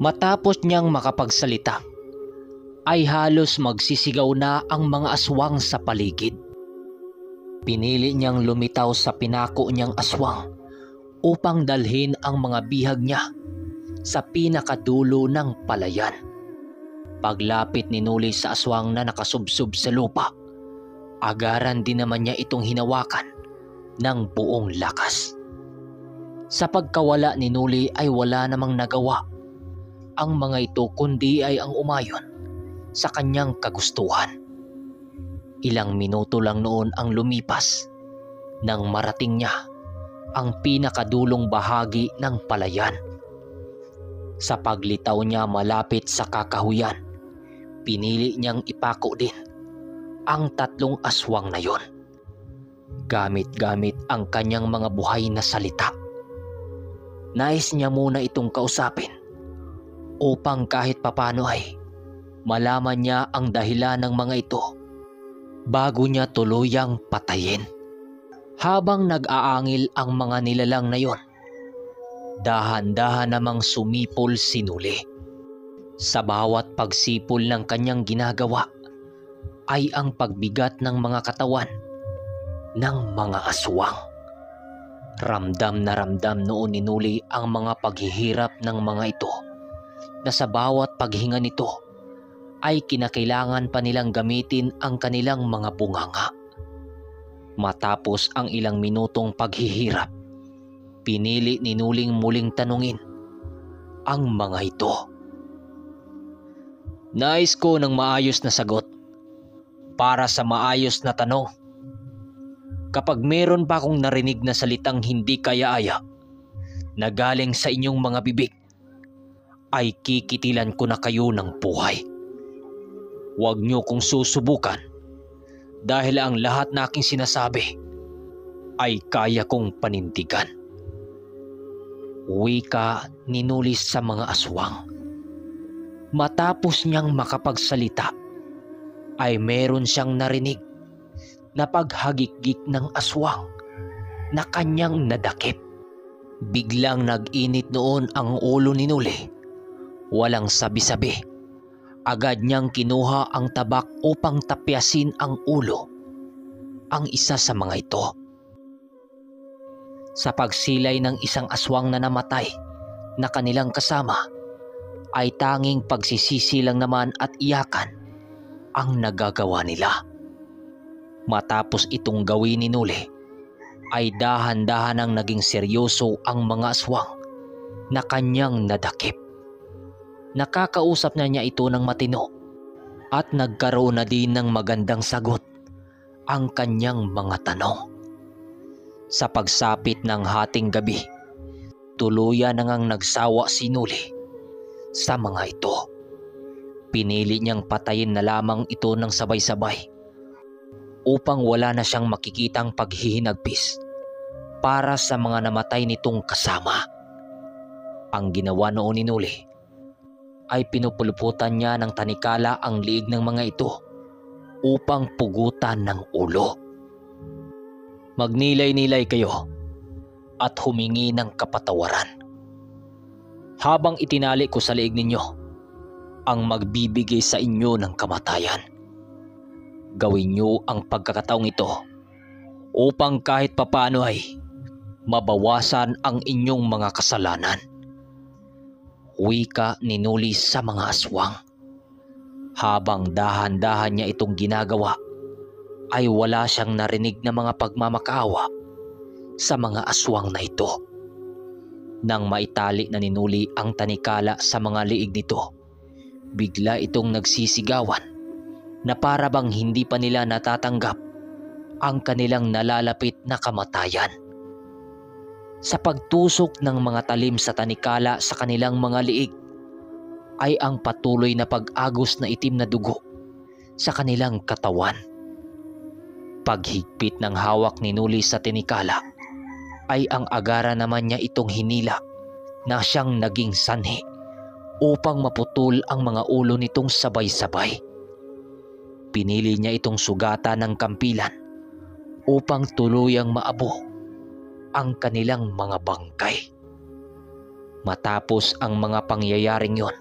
Matapos niyang makapagsalita, ay halos magsisigaw na ang mga aswang sa paligid. Pinili niyang lumitaw sa pinako niyang aswang upang dalhin ang mga bihag niya sa pinakadulo ng palayan. Paglapit ni Nuli sa aswang na nakasubsob sa lupa, agaran din naman niya itong hinawakan ng buong lakas. Sa pagkawala ni Nuli ay wala namang nagawa ang mga ito kundi ay ang umayon sa kanyang kagustuhan. Ilang minuto lang noon ang lumipas nang marating niya ang pinakadulong bahagi ng palayan. Sa paglitaw niya malapit sa kakahuyan, pinili niyang ipako din ang tatlong aswang na yon. Gamit-gamit ang kanyang mga buhay na salita. Nais niya muna itong kausapin upang kahit papano ay malaman niya ang dahilan ng mga ito bago niya tuluyang patayin. Habang nag-aangil ang mga nilalang na yon, dahan-dahan namang sumipol si Nuli. Sa bawat pagsipol ng kanyang ginagawa ay ang pagbigat ng mga katawan ng mga aswang. Ramdam na ramdam noon ni Nuli ang mga paghihirap ng mga ito na sa bawat paghinga nito ay kinakailangan pa nilang gamitin ang kanilang mga bunganga. Matapos ang ilang minutong paghihirap, pinili ni Nuling muling tanungin ang mga ito. Nais ko ng maayos na sagot para sa maayos na tanong. Kapag meron pa akong narinig na salitang hindi kaya-aya na galing sa inyong mga bibig, ay kikitilan ko na kayo ng buhay. Huwag niyo kong susubukan dahil ang lahat na aking sinasabi ay kaya kong panindigan. Wika ni Nuli sa mga aswang. Matapos niyang makapagsalita ay meron siyang narinig na paghagikgik ng aswang na kanyang nadakip. Biglang nag-init noon ang ulo ni Nuli. Walang sabi-sabi, agad niyang kinuha ang tabak upang tapyasin ang ulo ang isa sa mga ito. Sa pagsilay ng isang aswang na namatay na kanilang kasama, ay tanging pagsisisi lang naman at iyakan ang nagagawa nila. Matapos itong gawin ni Nuli, ay dahan-dahan ang naging seryoso ang mga aswang na kanyang nadakip. Nakakausap na niya ito ng matino at nagkaroon na din ng magandang sagot ang kanyang mga tanong. Sa pagsapit ng hating gabi, tuluyan na ngang nagsawa si Nuli sa mga ito. Pinili niyang patayin na lamang ito ng sabay-sabay upang wala na siyang makikitang paghihinagpis para sa mga namatay nitong kasama. Ang ginawa noon ni Nuli ay pinupuluputan niya ng tanikala ang liig ng mga ito upang pugutan ng ulo. Magnilay-nilay kayo at humingi ng kapatawaran. Habang itinali ko sa liig ninyo ang magbibigay sa inyo ng kamatayan, gawin niyo ang pagkakataong ito upang kahit papano ay mabawasan ang inyong mga kasalanan. Wika ni Nuli sa mga aswang. Habang dahan-dahan niya itong ginagawa, ay wala siyang narinig na mga pagmamakaawa sa mga aswang na ito. Nang maitali na ni Nuli ang tanikala sa mga liig nito, bigla itong nagsisigawan na para bang hindi pa nila natatanggap ang kanilang nalalapit na kamatayan. Sa pagtusok ng mga talim sa tanikala sa kanilang mga liig, ay ang patuloy na pag-agos na itim na dugo sa kanilang katawan. Paghigpit ng hawak ni Nuli sa tanikala, ay ang agara naman niya itong hinila na siyang naging sanhi upang maputol ang mga ulo nitong sabay-sabay. Pinili niya itong sugatan ng kampilan upang tuluyang maabo ang kanilang mga bangkay. Matapos ang mga pangyayaring yon,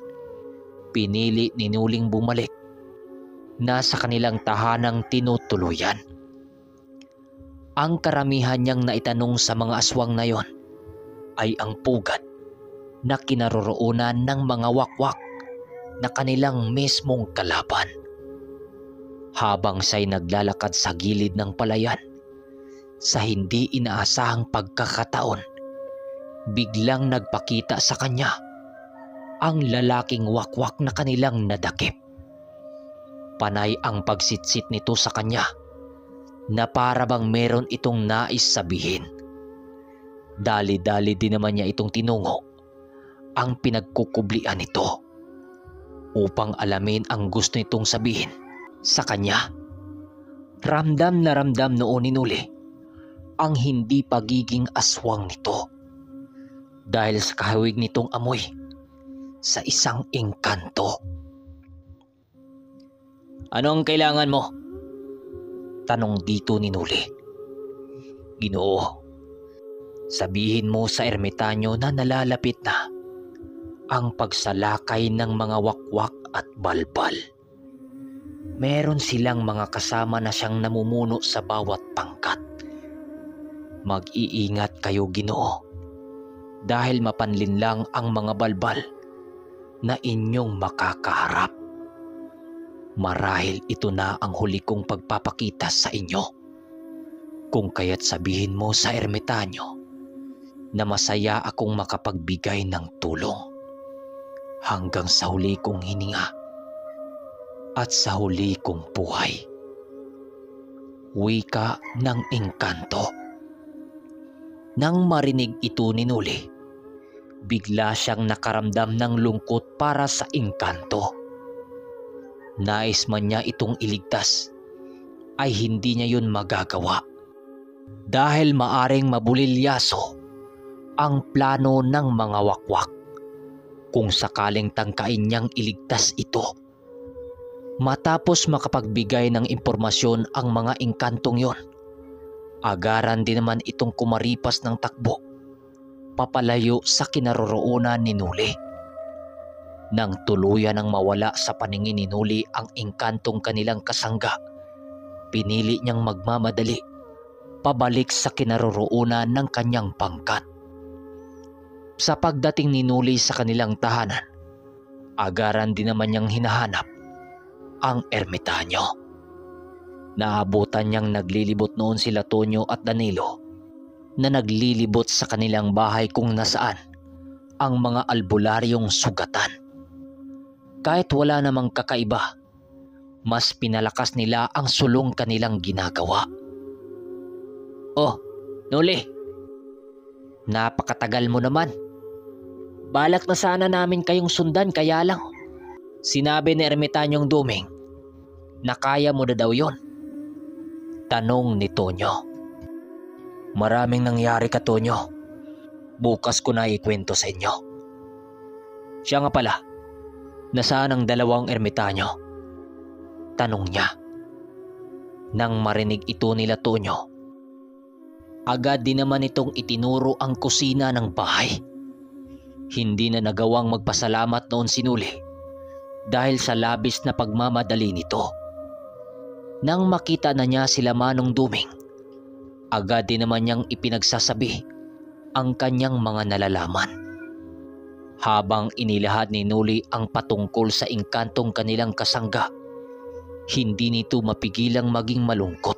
pinili ni Nuling bumalik na sa kanilang tahanang tinutuluyan. Ang karamihan niyang naitanong sa mga aswang na yon ay ang pugad na kinaroroonan ng mga wakwak na kanilang mismong kalaban. Habang siya'y naglalakad sa gilid ng palayan, sa hindi inaasahang pagkakataon, biglang nagpakita sa kanya ang lalaking wakwak na kanilang nadakip. Panay ang pagsitsit nito sa kanya na para bang meron itong nais sabihin. Dali-dali din naman niya itong tinungo ang pinagkukublian nito upang alamin ang gusto nitong sabihin sa kanya. Ramdam na ramdam noon ni Nuli ang hindi pagiging aswang nito dahil sa kahawig nitong amoy sa isang engkanto. "Anong kailangan mo?" tanong dito ni Nuli. "Ginoo, sabihin mo sa ermitanyo na nalalapit na ang pagsalakay ng mga wakwak at balbal. Meron silang mga kasama na siyang namumuno sa bawat pangkat. Mag-iingat kayo, Ginoo, dahil mapanlinlang ang mga balbal na inyong makakaharap. Marahil ito na ang huli kong pagpapakita sa inyo. Kung kaya't sabihin mo sa ermitanyo na masaya akong makapagbigay ng tulong hanggang sa huli kong hininga at sa huli kong buhay." Wika ng engkanto. Nang marinig ito ni Nuli, bigla siyang nakaramdam ng lungkot para sa engkanto. Nais man niya itong iligtas, ay hindi niya yun magagawa dahil maaring mabulilyaso ang plano ng mga wakwak kung sakaling tangkain niyang iligtas ito. Matapos makapagbigay ng impormasyon ang mga engkantong yon, agaran din naman itong kumaripas ng takbo papalayo sa kinaroroonan ni Nuli. Nang tuluyan ang mawala sa paningin ni Nuli ang engkantong kanilang kasangga, pinili niyang magmamadali pabalik sa kinaroroonan ng kanyang pangkat. Sa pagdating ni Nuli sa kanilang tahanan, agaran din naman niyang hinahanap ang ermitanyo. Naabutan niyang naglilibot noon sila Tonyo at Danilo na naglilibot sa kanilang bahay kung nasaan ang mga albularyong sugatan. Kahit wala namang kakaiba, mas pinalakas nila ang sulong kanilang ginagawa. "Oh, Nuli, napakatagal mo naman. Balak na sana namin kayong sundan, kaya lang sinabi ni Ermitanyong Duming na kaya mo na daw yon," tanong ni Tonyo. "Maraming nangyari ka, Tonyo. Bukas ko na ikwento sa inyo." "Siya nga pala, nasaan ang dalawang ermitanyo?" tanong niya. Nang marinig ito nila Tonyo, agad din naman itong itinuro ang kusina ng bahay. Hindi na nagawang magpasalamat noon si Nuli dahil sa labis na pagmamadali nito. Nang makita na niya sila Manong Duming, agad din naman niyang ipinagsasabi ang kanyang mga nalalaman. Habang inilahad ni Nuli ang patungkol sa engkantong kanilang kasangga, hindi nito mapigilang maging malungkot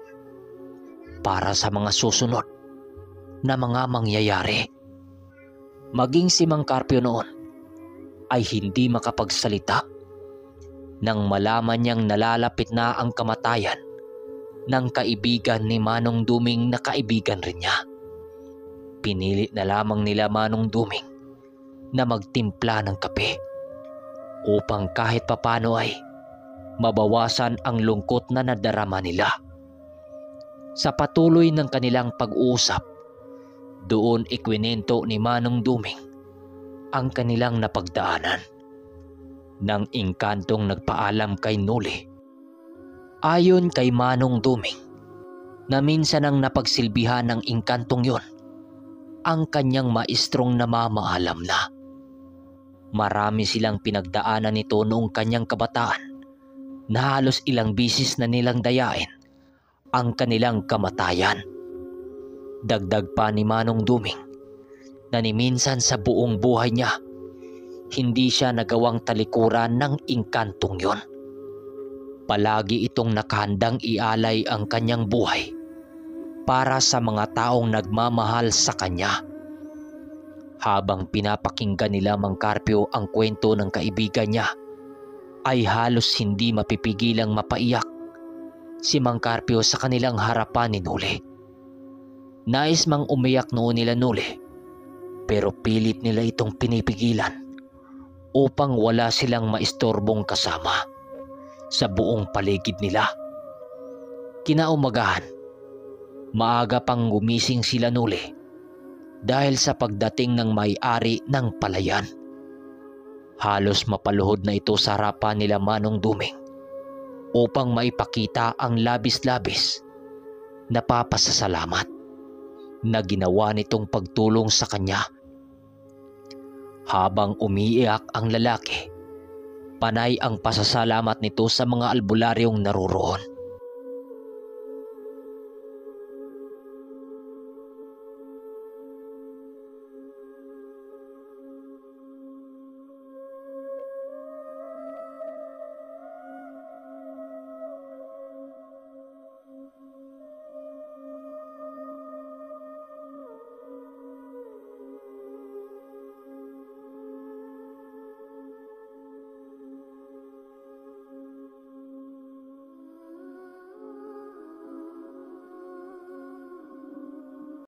para sa mga susunod na mga mangyayari. Maging si Mang Carpio noon ay hindi makapagsalita nang malaman niyang nalalapit na ang kamatayan ng kaibigan ni Manong Duming na kaibigan rin niya. Pinili na lamang nila Manong Duming na magtimpla ng kape upang kahit papano ay mabawasan ang lungkot na nadarama nila. Sa patuloy ng kanilang pag-uusap, doon ikwinento ni Manong Duming ang kanilang napagdaanan. Nang engkantong nagpaalam kay Nuli, Ayon kay Manong Duming, na minsan ang napagsilbihan ng engkantong yon, ang kanyang maestrong namamaalam na. Marami silang pinagdaanan nito noong kanyang kabataan na halos ilang bisis na nilang dayain ang kanilang kamatayan. Dagdag pa ni Manong Duming na ni minsan sa buong buhay niya, hindi siya nagawang talikuran ng engkantong yon. Palagi itong nakahandang ialay ang kanyang buhay para sa mga taong nagmamahal sa kanya. Habang pinapakinggan nila Mang Carpio ang kwento ng kaibigan niya, ay halos hindi mapipigilang mapaiyak si Mang Carpio sa kanilang harapan ni Noli. Nais mang umiyak noon nila Noli, pero pilit nila itong pinipigilan upang wala silang maistorbong kasama sa buong paligid nila. Kinaumagahan, maaga pang gumising sila Noli dahil sa pagdating ng may-ari ng palayan. Halos mapaluhod na ito sa harapan nila Manong Duming upang maipakita ang labis-labis na papasasalamat na ginawa nitong pagtulong sa kanya. Habang umiiyak ang lalaki, panay ang pasasalamat nito sa mga albularyong naroroon.